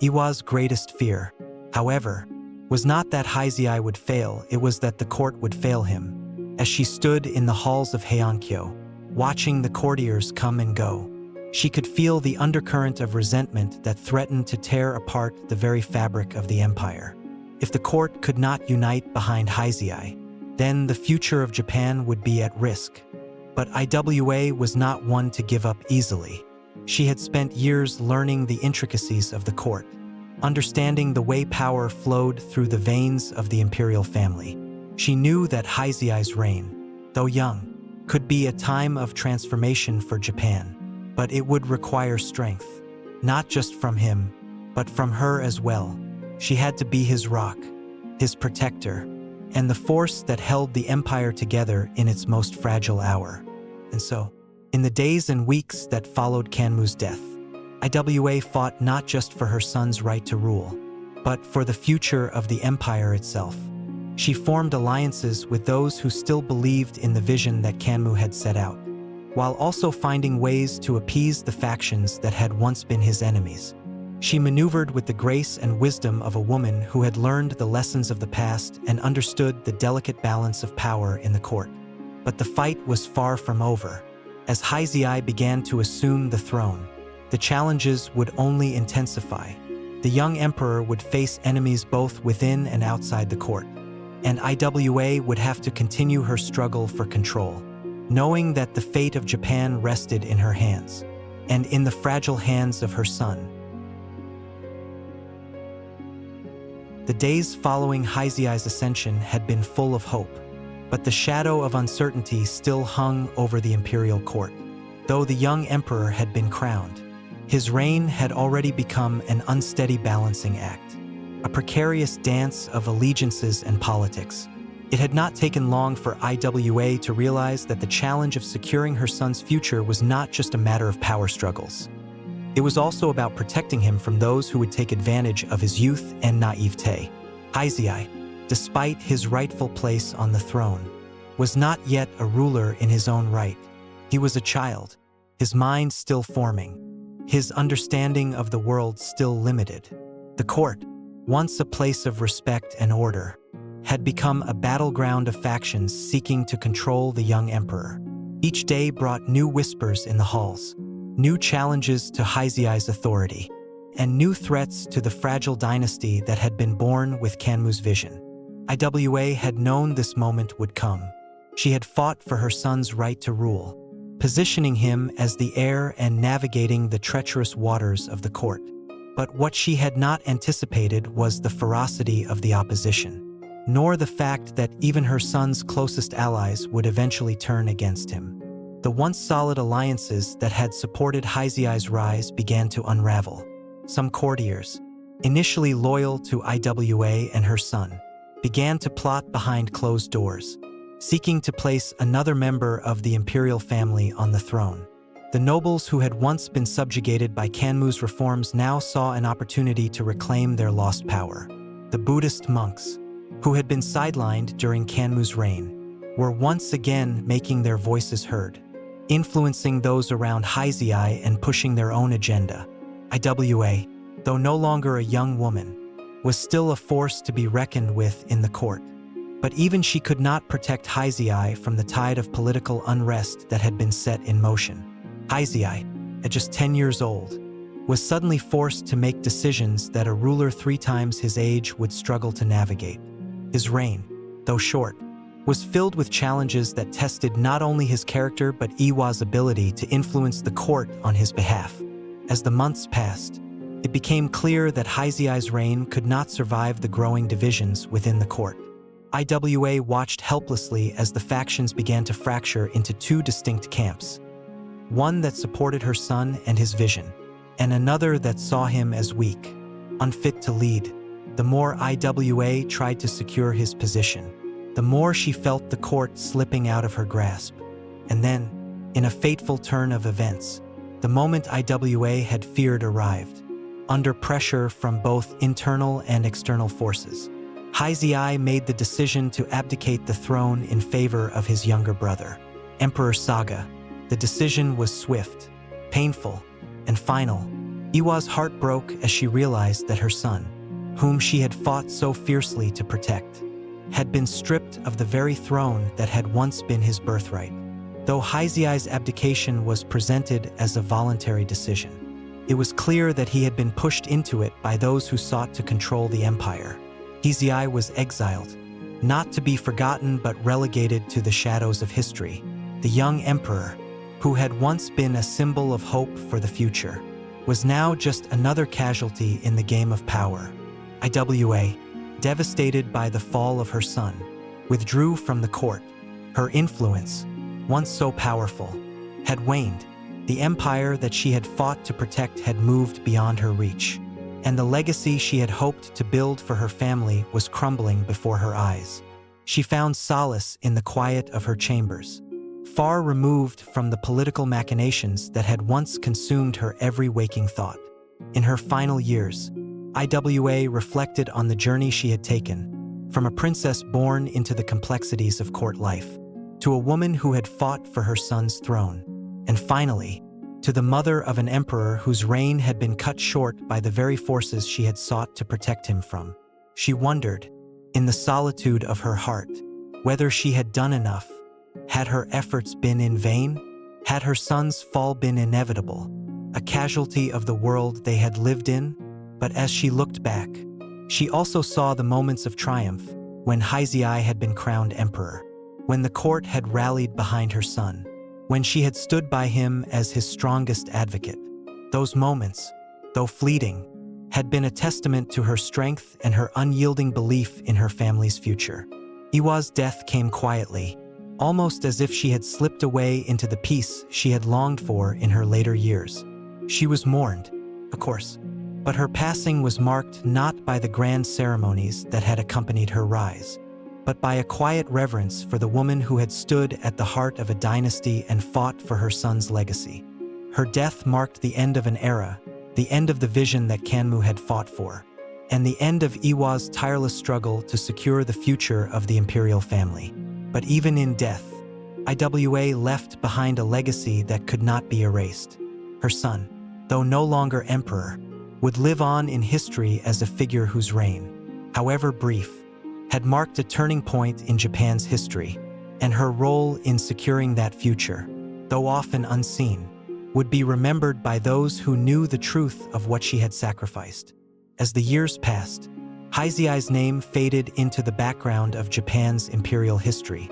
Iwa's greatest fear, however, was not that Heizei would fail, it was that the court would fail him. As she stood in the halls of Heian-kyō, watching the courtiers come and go, she could feel the undercurrent of resentment that threatened to tear apart the very fabric of the empire. If the court could not unite behind Heizei, then the future of Japan would be at risk. But Iwa was not one to give up easily. She had spent years learning the intricacies of the court, understanding the way power flowed through the veins of the imperial family. She knew that Heizei's reign, though young, could be a time of transformation for Japan, but it would require strength, not just from him, but from her as well. She had to be his rock, his protector, and the force that held the empire together in its most fragile hour. And so, in the days and weeks that followed Kanmu's death, Iwa fought not just for her son's right to rule, but for the future of the empire itself. She formed alliances with those who still believed in the vision that Kanmu had set out, while also finding ways to appease the factions that had once been his enemies. She maneuvered with the grace and wisdom of a woman who had learned the lessons of the past and understood the delicate balance of power in the court. But the fight was far from over. As Heizei began to assume the throne, the challenges would only intensify. The young emperor would face enemies both within and outside the court, and Iwa would have to continue her struggle for control, knowing that the fate of Japan rested in her hands, and in the fragile hands of her son. The days following Heizei's ascension had been full of hope, but the shadow of uncertainty still hung over the imperial court. Though the young emperor had been crowned, his reign had already become an unsteady balancing act, a precarious dance of allegiances and politics. It had not taken long for Iwa to realize that the challenge of securing her son's future was not just a matter of power struggles. It was also about protecting him from those who would take advantage of his youth and naivete. Heizei, despite his rightful place on the throne, was not yet a ruler in his own right. He was a child, his mind still forming, his understanding of the world still limited. The court, once a place of respect and order, had become a battleground of factions seeking to control the young emperor. Each day brought new whispers in the halls, new challenges to Heizei's authority, and new threats to the fragile dynasty that had been born with Kanmu's vision. Iwa had known this moment would come. She had fought for her son's right to rule, positioning him as the heir and navigating the treacherous waters of the court. But what she had not anticipated was the ferocity of the opposition, nor the fact that even her son's closest allies would eventually turn against him. The once solid alliances that had supported Heizei's rise began to unravel. Some courtiers, initially loyal to Iwa and her son, began to plot behind closed doors, seeking to place another member of the imperial family on the throne. The nobles who had once been subjugated by Kanmu's reforms now saw an opportunity to reclaim their lost power. The Buddhist monks, who had been sidelined during Kanmu's reign, were once again making their voices heard, influencing those around Heizei and pushing their own agenda. Iwa, though no longer a young woman, was still a force to be reckoned with in the court. But even she could not protect Heizei from the tide of political unrest that had been set in motion. Heizei, at just 10 years old, was suddenly forced to make decisions that a ruler 3 times his age would struggle to navigate. His reign, though short, was filled with challenges that tested not only his character but Iwa's ability to influence the court on his behalf. As the months passed, it became clear that Heizei's reign could not survive the growing divisions within the court. Iwa watched helplessly as the factions began to fracture into 2 distinct camps, one that supported her son and his vision, and another that saw him as weak, unfit to lead. The more Iwa tried to secure his position, the more she felt the court slipping out of her grasp. And then, in a fateful turn of events, the moment Iwa had feared arrived. Under pressure from both internal and external forces, Heizei made the decision to abdicate the throne in favor of his younger brother, Emperor Saga. The decision was swift, painful, and final. Iwa's heart broke as she realized that her son, whom she had fought so fiercely to protect, had been stripped of the very throne that had once been his birthright. Though Heizei's abdication was presented as a voluntary decision, it was clear that he had been pushed into it by those who sought to control the empire. Heizei was exiled, not to be forgotten but relegated to the shadows of history. The young emperor, who had once been a symbol of hope for the future, was now just another casualty in the game of power. Iwa, devastated by the fall of her son, withdrew from the court. Her influence, once so powerful, had waned. The empire that she had fought to protect had moved beyond her reach, and the legacy she had hoped to build for her family was crumbling before her eyes. She found solace in the quiet of her chambers, far removed from the political machinations that had once consumed her every waking thought. In her final years, Iwa reflected on the journey she had taken, from a princess born into the complexities of court life, to a woman who had fought for her son's throne, and finally, to the mother of an emperor whose reign had been cut short by the very forces she had sought to protect him from. She wondered, in the solitude of her heart, whether she had done enough. Had her efforts been in vain? Had her son's fall been inevitable? a casualty of the world they had lived in. But as she looked back, she also saw the moments of triumph when Heizei had been crowned emperor, when the court had rallied behind her son, when she had stood by him as his strongest advocate. Those moments, though fleeting, had been a testament to her strength and her unyielding belief in her family's future. Iwa's death came quietly, almost as if she had slipped away into the peace she had longed for in her later years. She was mourned, of course, but her passing was marked not by the grand ceremonies that had accompanied her rise, but by a quiet reverence for the woman who had stood at the heart of a dynasty and fought for her son's legacy. Her death marked the end of an era, the end of the vision that Kanmu had fought for, and the end of Iwa's tireless struggle to secure the future of the imperial family. But even in death, Iwa left behind a legacy that could not be erased. Her son, though no longer emperor, would live on in history as a figure whose reign, however brief, had marked a turning point in Japan's history, and her role in securing that future, though often unseen, would be remembered by those who knew the truth of what she had sacrificed. As the years passed, Heizei's name faded into the background of Japan's imperial history,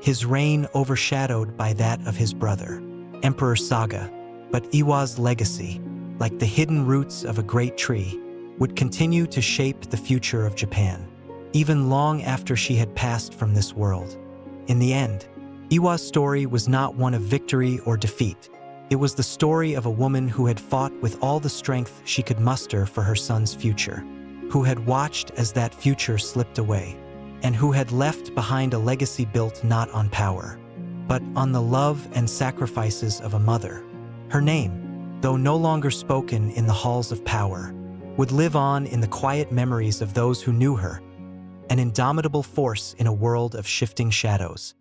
his reign overshadowed by that of his brother, Emperor Saga. But Iwa's legacy, like the hidden roots of a great tree, would continue to shape the future of Japan, even long after she had passed from this world. In the end, Iwa's story was not one of victory or defeat. It was the story of a woman who had fought with all the strength she could muster for her son's future, who had watched as that future slipped away, and who had left behind a legacy built not on power, but on the love and sacrifices of a mother. Her name, though no longer spoken in the halls of power, would live on in the quiet memories of those who knew her, an indomitable force in a world of shifting shadows.